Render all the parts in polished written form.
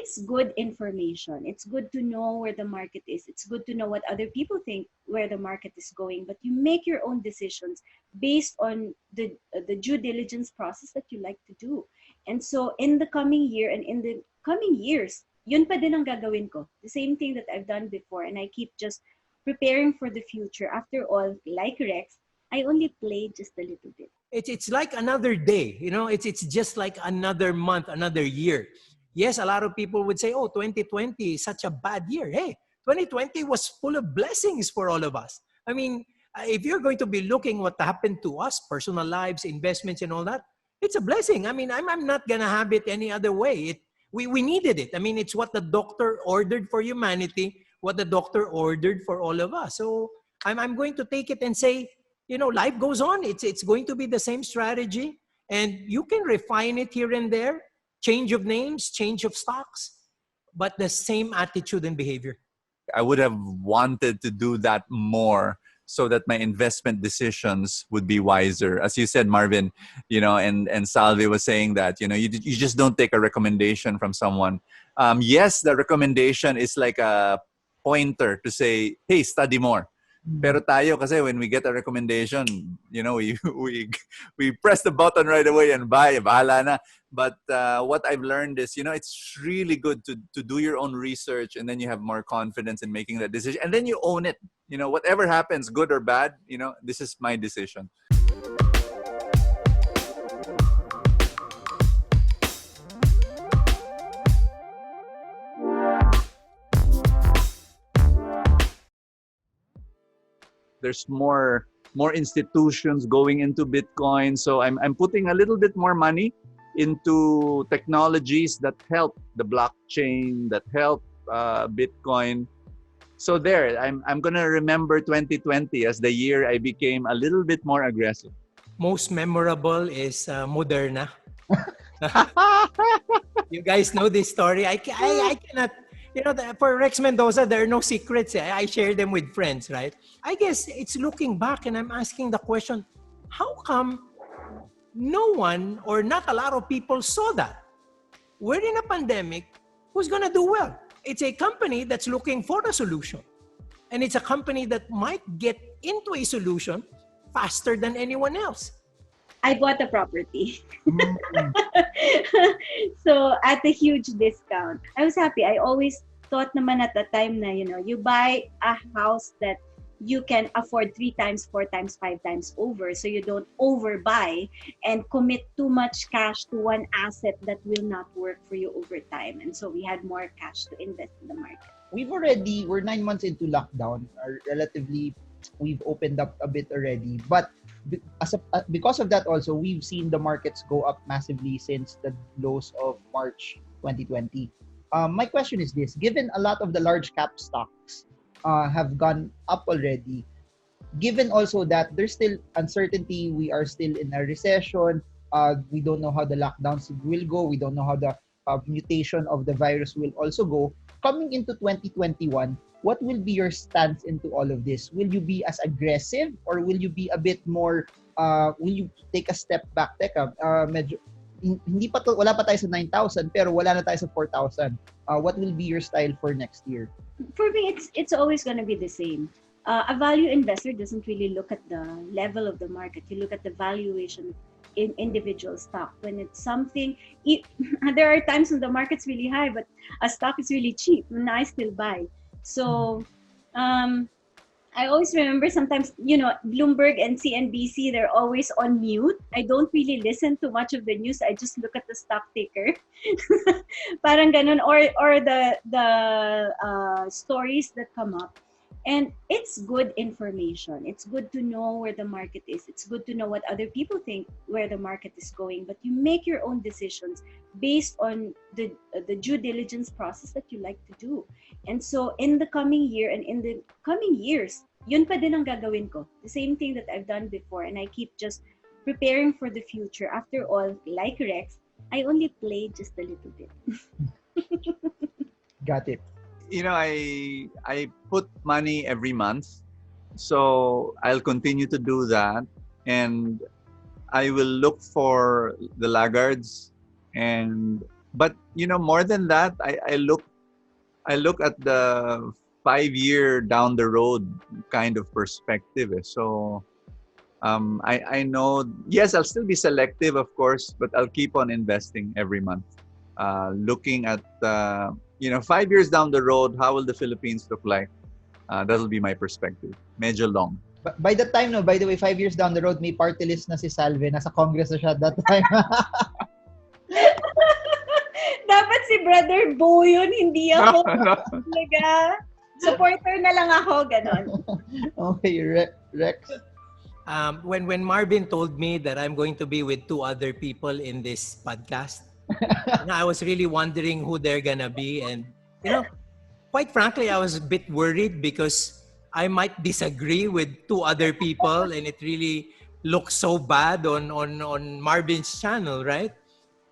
it's good information. It's good to know where the market is. It's good to know what other people think where the market is going, but you make your own decisions based on the due diligence process that you like to do. And so in the coming year and in the coming years, yun pa din ang gagawin ko. The same thing that I've done before, and I keep just preparing for the future. After all, like Rex, I only play just a little bit. It's like another day, you know, it's just like another month, another year. Yes, a lot of people would say, oh, 2020 is such a bad year. Hey, 2020 was full of blessings for all of us. I mean, if you're going to be looking what happened to us, personal lives, investments and all that, it's a blessing. I mean, I'm not going to have it any other way. We needed it. I mean, it's what the doctor ordered for humanity, what the doctor ordered for all of us. So I'm going to take it and say, you know, life goes on. It's going to be the same strategy, and you can refine it here and there, change of names, change of stocks, but the same attitude and behavior. I would have wanted to do that more so that my investment decisions would be wiser. As you said, Marvin, you know, and Salvi was saying that, you know, you just don't take a recommendation from someone. Yes, the recommendation is like a pointer to say, hey, study more. Pero tayo kasi when we get a recommendation, you know, we press the button right away and buy, bahala na. But what I've learned is, you know, it's really good to do your own research, and then you have more confidence in making that decision, and then you own it. You know, whatever happens, good or bad, you know, this is my decision. There's more institutions going into Bitcoin. So I'm putting a little bit more money into technologies that help the blockchain, that help Bitcoin. So there, I'm gonna remember 2020 as the year I became a little bit more aggressive. Most memorable is Moderna. You guys know this story. I cannot, you know, for Rex Mendoza, there are no secrets. I share them with friends, right? I guess it's looking back and I'm asking the question, how come no one or not a lot of people saw that? We're in a pandemic. Who's going to do well? It's a company that's looking for a solution. And it's a company that might get into a solution faster than anyone else. I bought a property. So at a huge discount. I was happy. I always thought naman at the time na, you know, you buy a house that you can afford 3 times, 4 times, 5 times over, so you don't overbuy and commit too much cash to one asset that will not work for you over time. And so we had more cash to invest in the market. We're 9 months into lockdown. We've opened up a bit already, but because of that also, we've seen the markets go up massively since the lows of March 2020. My question is this: given a lot of the large cap stocks have gone up already, given also that there's still uncertainty, we are still in a recession, we don't know how the lockdowns will go, we don't know how the mutation of the virus will also go. Coming into 2021, what will be your stance into all of this? Will you be as aggressive, or will you be a bit more, will you take a step back? Teka, medyo, wala pa tayo sa 9,000, pero wala na tayo sa 4,000. What will be your style for next year? For me, it's always going to be the same. A value investor doesn't really look at the level of the market. You look at the valuation in individual stock. When it's something, there are times when the market's really high, but a stock is really cheap, and I still buy. So I always remember sometimes, you know, Bloomberg and CNBC, they're always on mute. I don't really listen to much of the news. I just look at the stock ticker. Parang ganun, or the stories that come up. And it's good information. It's good to know where the market is. It's good to know what other people think where the market is going. But you make your own decisions based on the due diligence process that you like to do. And so in the coming year and in the coming years, yun pa din ang gagawin ko. The same thing that I've done before. And I keep just preparing for the future. After all, like Rex, I only play just a little bit. Got it. You know, I put money every month, so I'll continue to do that, and I will look for the laggards and But more than that, I look at the 5 year down the road kind of perspective. So I know, yes, I'll still be selective, of course, but I'll keep on investing every month. Looking at 5 years down the road, how will the Philippines look like? That'll be my perspective. Medyo long. But by the time, no, by the way, 5 years down the road, may party list na si Salve. Nasa Congress na siya at that time. Dapat si Brother Bo yun, hindi ako. Talaga. Supporter na lang ako, ganon. Okay, Rex. When Marvin told me that I'm going to be with two other people in this podcast, I was really wondering who they're gonna be, and quite frankly, I was a bit worried because I might disagree with two other people, and it really looks so bad on Marvin's channel, right?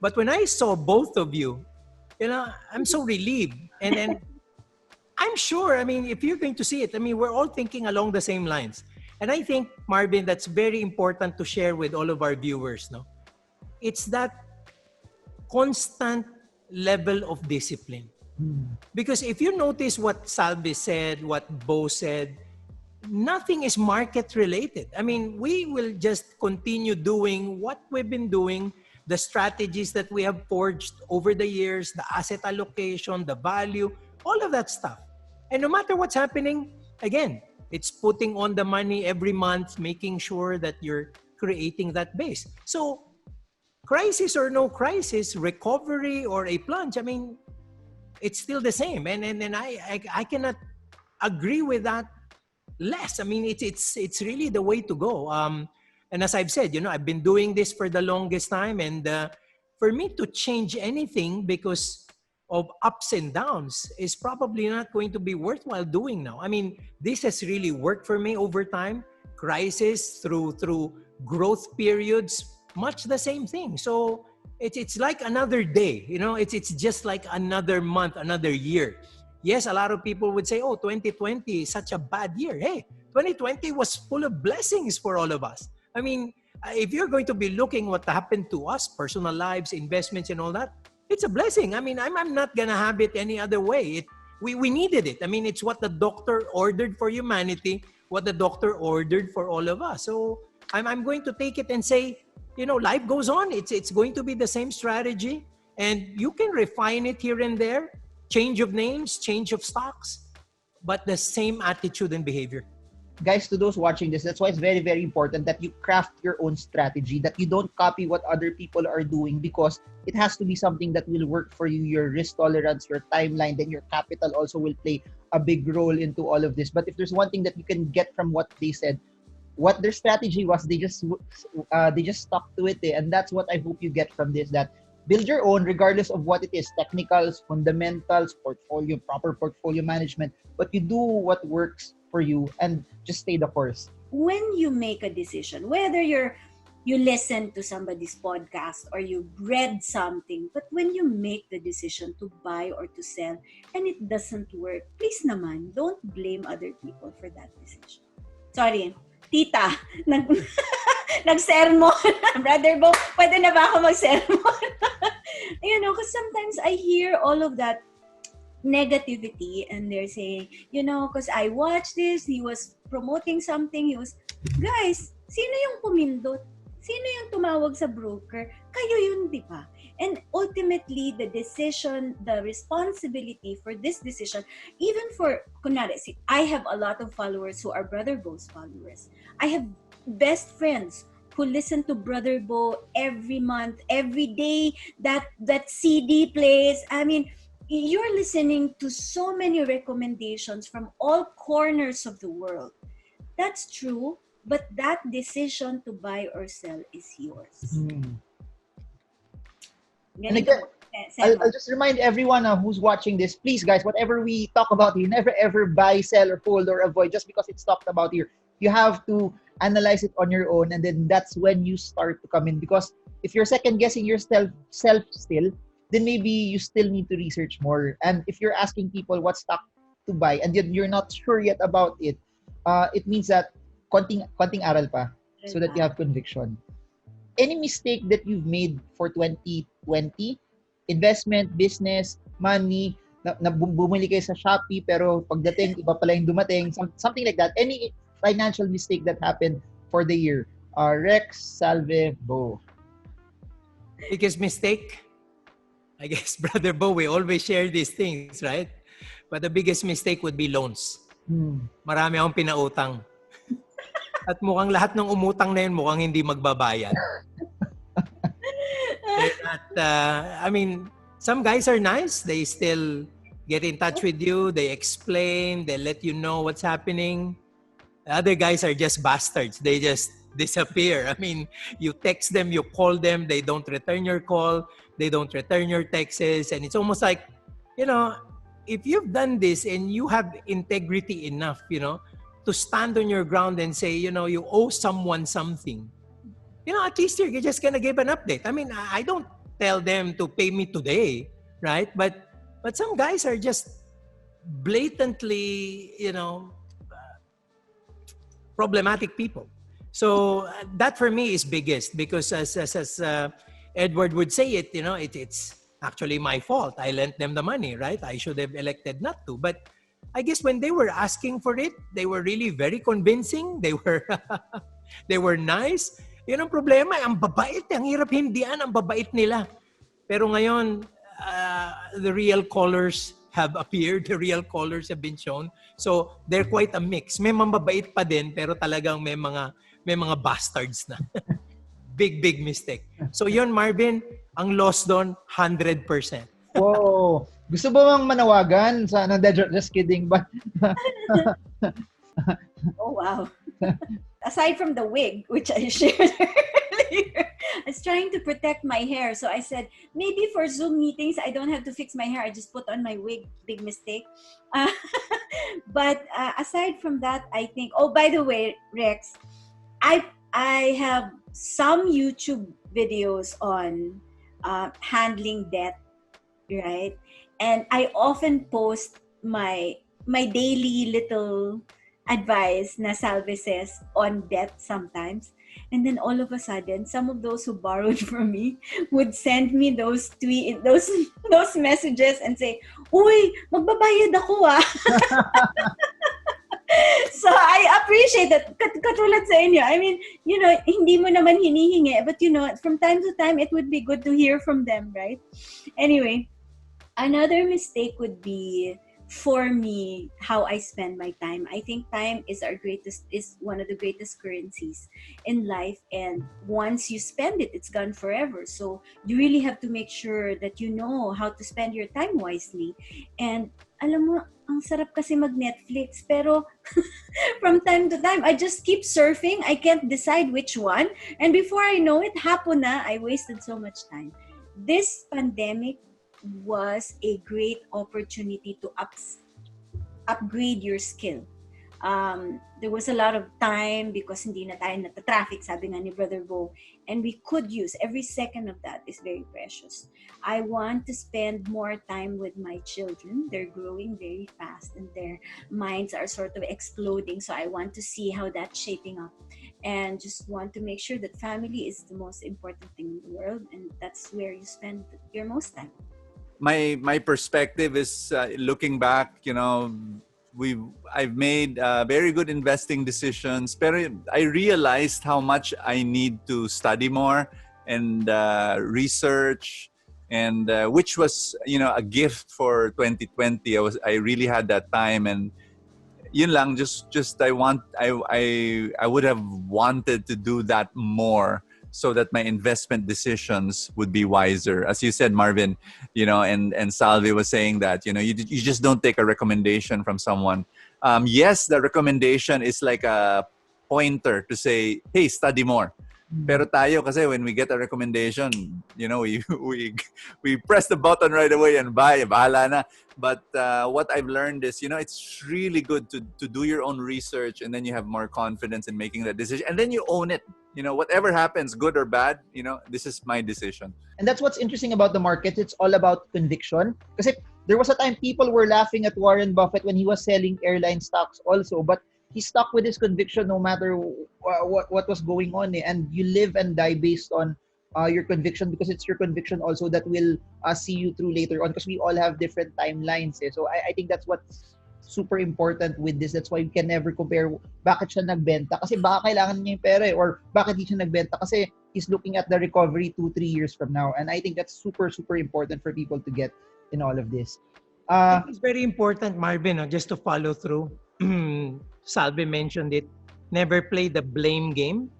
But when I saw both of you, I'm so relieved, and I'm sure. I mean, if you're going to see it, I mean, we're all thinking along the same lines. And I think, Marvin, that's very important to share with all of our viewers, no? It's that constant level of discipline. Because if you notice what Salvi said, what Bo said, nothing is market related. I mean, we will just continue doing what we've been doing, the strategies that we have forged over the years, the asset allocation, the value, all of that stuff. And no matter what's happening, again, it's putting on the money every month, making sure that you're creating that base. So, crisis or no crisis, recovery or a plunge, I mean, it's still the same. And I cannot agree with that less. I mean, it's really the way to go. And as I've said, I've been doing this for the longest time. And for me to change anything because of ups and downs is probably not going to be worthwhile doing now. I mean, this has really worked for me over time. Crisis through growth periods, much the same thing. So it's like another day, it's just like another month, another year. Yes, a lot of people would say, 2020 is such a bad year. Hey, 2020 was full of blessings for all of us. I mean, if you're going to be looking what happened to us, personal lives, investments and all that, it's a blessing. I mean, I'm not going to have it any other way. We needed it. I mean, it's what the doctor ordered for humanity, what the doctor ordered for all of us. So I'm going to take it and say, life goes on. It's going to be the same strategy, and you can refine it here and there, change of names, change of stocks, but the same attitude and behavior. Guys, to those watching this, that's why it's very, very important that you craft your own strategy, that you don't copy what other people are doing, because it has to be something that will work for you, your risk tolerance, your timeline, then your capital also will play a big role into all of this. But if there's one thing that you can get from what they said, what their strategy was, they just stuck to it. And that's what I hope you get from this, that build your own regardless of what it is, technicals, fundamentals, portfolio, proper portfolio management, but you do what works for you and just stay the course. When you make a decision, whether you listen to somebody's podcast or you read something, but when you make the decision to buy or to sell and it doesn't work, please naman, don't blame other people for that decision. Sorry, tita, nag-sermon. Brother Bo, pwede na ba ako mag-sermon? Because sometimes I hear all of that negativity and they're saying, because I watched this, he was promoting something, guys, sino yung pumindot? Sino yung tumawag sa broker? Kayo yun, di ba? And ultimately, the decision, the responsibility for this decision, even for, kunwari, I have a lot of followers who are Brother Bo's followers. I have best friends who listen to Brother Bo every month, every day that CD plays. I mean, you're listening to so many recommendations from all corners of the world. That's true, but that decision to buy or sell is yours. And again, I'll just remind everyone who's watching this, please guys, whatever we talk about here, never ever buy, sell, or hold or avoid just because it's talked about here. You have to analyze it on your own, and then that's when you start to come in. Because if you're second guessing yourself still, then maybe you still need to research more. And if you're asking people what stock to buy and you're not sure yet about it, it means that konting aral pa so that you have conviction. Any mistake that you've made for 2020 investment, business, money, bumili kayo sa Shopee pero pagdating iba pala yung dumating, something like that. Any financial mistake that happened for the year. Rex, Salve, Bo. Biggest mistake? I guess, Brother Bo, we always share these things, right? But the biggest mistake would be loans. Marami akong pinautang. At mukhang lahat ng umutang na yun, mukhang hindi magbabayad. I mean, some guys are nice. They still get in touch with you. They explain. They let you know what's happening. Other guys are just bastards. They just disappear. I mean, you text them, you call them. They don't return your call. They don't return your texts. And it's almost like, if you've done this and you have integrity enough, to stand on your ground and say, you owe someone something, at least you're just going to give an update. I mean, I don't tell them to pay me today, right? But some guys are just blatantly, problematic people. So that for me is biggest, because as Edward would say it, it's actually my fault. I lent them the money, right? I should have elected not to. But I guess when they were asking for it, they were really very convincing. They were they were nice. Yun ang problema. Ang babait. Ang hirap hindian. Ang babait nila. Pero ngayon, the real colors have appeared. The real colors have been shown. So they're quite a mix. May mababait pa din, pero talagang may mga bastards na. Big mistake. So yun, Marvin, ang loss doon, 100%. Whoa. Gusto ba bang manawagan? Just kidding. But oh, wow. Aside from the wig, which I shared earlier, I was trying to protect my hair. So I said, maybe for Zoom meetings, I don't have to fix my hair. I just put on my wig. Big mistake. But aside from that, I think, oh, by the way, Rex, I have some YouTube videos on handling debt, right? And I often post my daily little advice na Salve says on debt sometimes. And then all of a sudden, some of those who borrowed from me would send me those messages and say, "Uy, magbabayad ako ah." So I appreciate that. Katulad sa inyo. I mean, hindi mo naman hinihingi. But from time to time, it would be good to hear from them, right? Anyway, another mistake would be, for me, how I spend my time. I think time is one of the greatest currencies in life. And once you spend it, it's gone forever. So you really have to make sure that you know how to spend your time wisely. And alam mo, ang sarap kasi mag-Netflix. Pero from time to time, I just keep surfing. I can't decide which one. And before I know it, hapon na, I wasted so much time. This pandemic was a great opportunity to upgrade your skill. There was a lot of time because hindi na tayo nata-traffic, sabi nga ni Brother Bo, and we could use every second of that is very precious. I want to spend more time with my children. They're growing very fast and their minds are sort of exploding, so I want to see how that's shaping up, and just want to make sure that family is the most important thing in the world, and that's where you spend your most time. My perspective is looking back, I've made very good investing decisions, pero I realized how much I need to study more and research, and which was a gift for 2020. I really had that time, and yun lang, just I would have wanted to do that more, so that my investment decisions would be wiser. As you said, Marvin, and Salve was saying that, you just don't take a recommendation from someone. Yes, the recommendation is like a pointer to say, hey, study more. Pero tayo kasi when we get a recommendation, we press the button right away and buy, bahala na. But what I've learned is, it's really good to do your own research, and then you have more confidence in making that decision, and then you own it. Whatever happens, good or bad, this is my decision. And that's what's interesting about the market. It's all about conviction. Kasi there was a time people were laughing at Warren Buffett when he was selling airline stocks also, but he stuck with his conviction no matter what was going on. And you live and die based on your conviction, because it's your conviction also that will see you through later on, because we all have different timelines. Eh. So I think that's what's super important with this. That's why we can never compare bakit siya nagbenta kasi baka kailangan niya yung pera eh, or bakit di siya nagbenta kasi he's looking at the recovery 2-3 years from now. And I think that's super, super important for people to get in all of this. It's very important, Marvin, just to follow through. Salve mentioned it. Never play the blame game.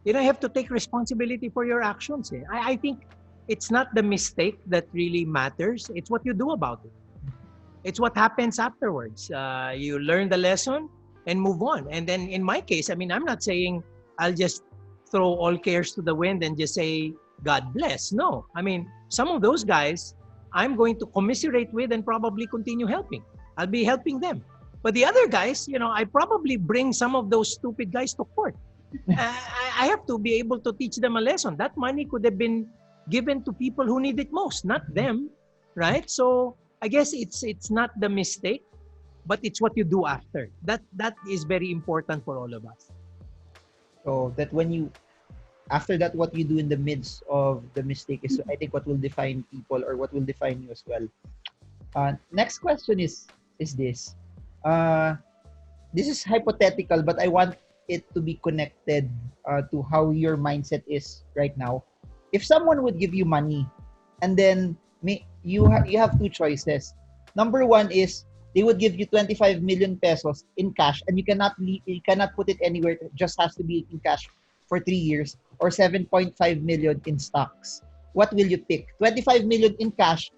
You have to take responsibility for your actions. Eh. I think it's not the mistake that really matters. It's what you do about it. It's what happens afterwards. You learn the lesson and move on. And then in my case, I'm not saying I'll just throw all cares to the wind and just say, God bless. No. Some of those guys, I'm going to commiserate with and probably continue helping. I'll be helping them. But the other guys, I probably bring some of those stupid guys to court. I have to be able to teach them a lesson. That money could have been given to people who need it most, not them, right? So I guess it's not the mistake, but it's what you do after. That is very important for all of us. So that after that, what you do in the midst of the mistake is, I think, what will define people, or what will define you as well. Next question is this. This is hypothetical, but I want it to be connected to how your mindset is right now. If someone would give you money, and then you have two choices. Number one is they would give you 25 million pesos in cash, and you cannot put it anywhere. It just has to be in cash for 3 years, or 7.5 million in stocks. What will you pick? 25 million in cash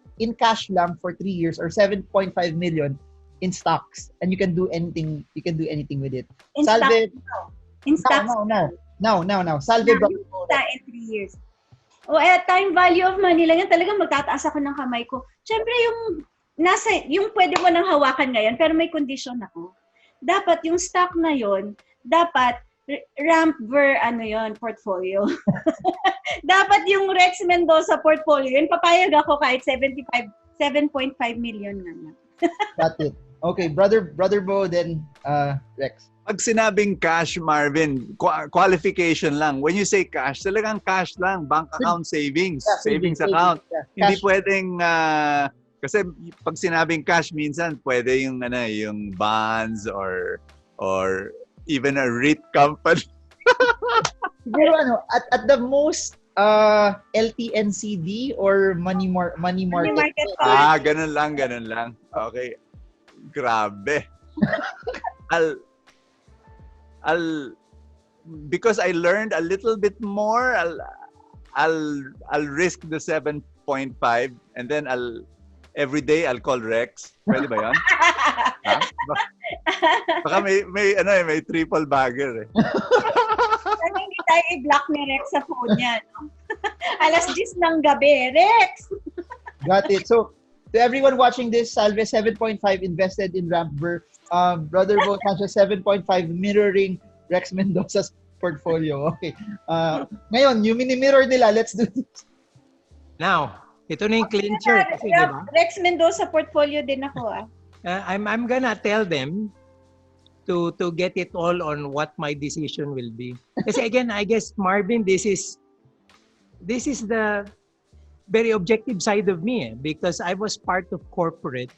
lang for 3 years, or 7.5 million in stocks, and you can do anything. You can do anything with it. In Salve, stocks. In stocks. No. Salve, bro. In 3 years. Time value of money lang yan. Talagang magtataas ako ng kamay ko. Siyempre, yung pwede mo nang hawakan ngayon, pero may condition ako. Dapat yung stock na yon, dapat ramp portfolio. Dapat yung Rex Mendoza portfolio, yun papayag ako kahit 7.5 million nga lang. Got it. Okay, brother Bo, then Rex. Pag sinabing cash, Marvin, qualification lang. When you say cash, talagang cash lang. Bank account savings. Yeah, savings account. Yeah. Hindi Cash. pwedeng... kasi pag sinabing cash, minsan pwede yung bonds or even a REIT company. Siguro at the most LTNCD or money market. Money market fund. Ganun lang. Okay. Grabe. Because I learned a little bit more, I'll risk the 7.5, and then every day I'll call Rex. Pwede ba 'yon? Ha? Baka may triple bagger eh. Sana hindi tayo i-block ni Rex sa phone niya, no? Alas 10 ng gabi, Rex! Got it. So, to everyone watching this, Salve 7.5 invested in Rampver. Brother Bo Sanchez 7.5 mirroring Rex Mendoza's portfolio. Okay. Ngayon, yung mini-mirror nila, let's do this. Now, ito na yung clincher. Kasi, diba? Rex Mendoza portfolio din ako. I'm gonna tell them to get it all on what my decision will be. Kasi again, I guess, Marvin, this is the very objective side of me because I was part of corporate.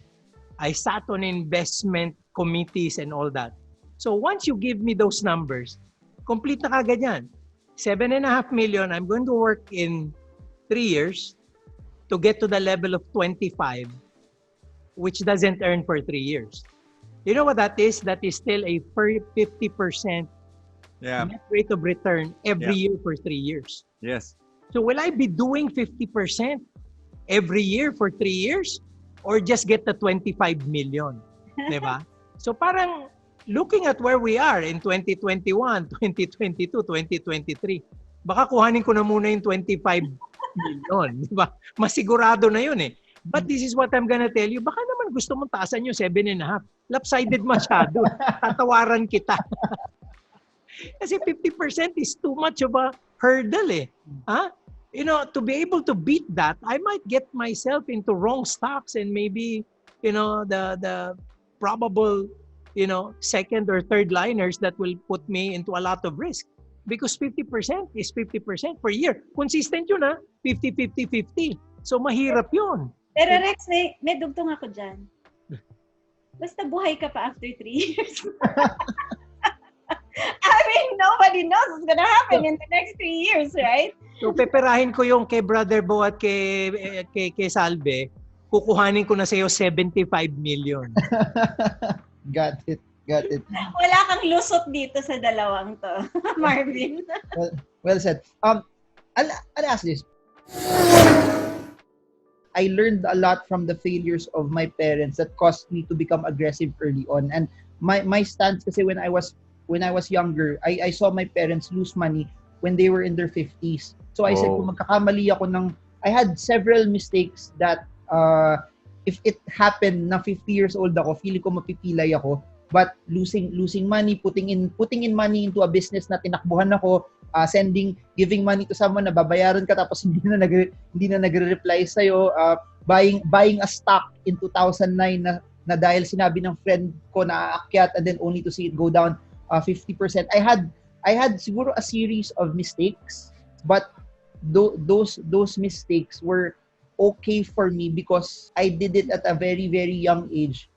I sat on investment committees and all that. So once you give me those numbers, complete na kagad yan. 7.5 million, I'm going to work in 3 years to get to the level of 25, which doesn't earn for 3 years. You know what that is? That is still a 50% net rate of return every year for 3 years. Yes. So will I be doing 50% every year for 3 years or just get the 25 million? Diba? So parang looking at where we are in 2021, 2022, 2023, baka kuhanin ko na muna yung 25 million. Diba? Masigurado na yun eh. But this is what I'm gonna tell you. Baka naman gusto mong taasan yung 7.5. Lopsided masyado. Tatawaran kita. Kasi 50% is too much of a hurdle eh. Huh? You know, to be able to beat that, I might get myself into wrong stocks and maybe, you know, the probable, you know, second or third liners that will put me into a lot of risk. Because 50% is 50% per year. Consistent yun, 50-50-50. So mahirap yun. Pero Rex, may dugtong ako dyan. Basta buhay ka pa after 3 years. I mean, nobody knows what's gonna happen in the next 3 years, right? So peperahin ko yung kay Brother Bo at kay Salve, kukuhanin ko na sa iyo 75 million. Got it. Wala kang lusot dito sa dalawang to, Marvin. Well said. I'll ask this. I learned a lot from the failures of my parents that caused me to become aggressive early on. And my stance kasi when I was younger, I saw my parents lose money when they were in their 50s. So I said, kung magkakamali ako I had several mistakes that if it happened na 50 years old ako, feeling ko mapipilay ako. But losing money, putting in money into a business na tinakbuhan ako, giving money to someone na babayaran ka tapos hindi na nagre-reply sa iyo, buying a stock in 2009 na dahil sinabi ng friend ko na aakyat and then only to see it go down 50%. I had siguro a series of mistakes, but those mistakes were okay for me because I did it at a very, very young age.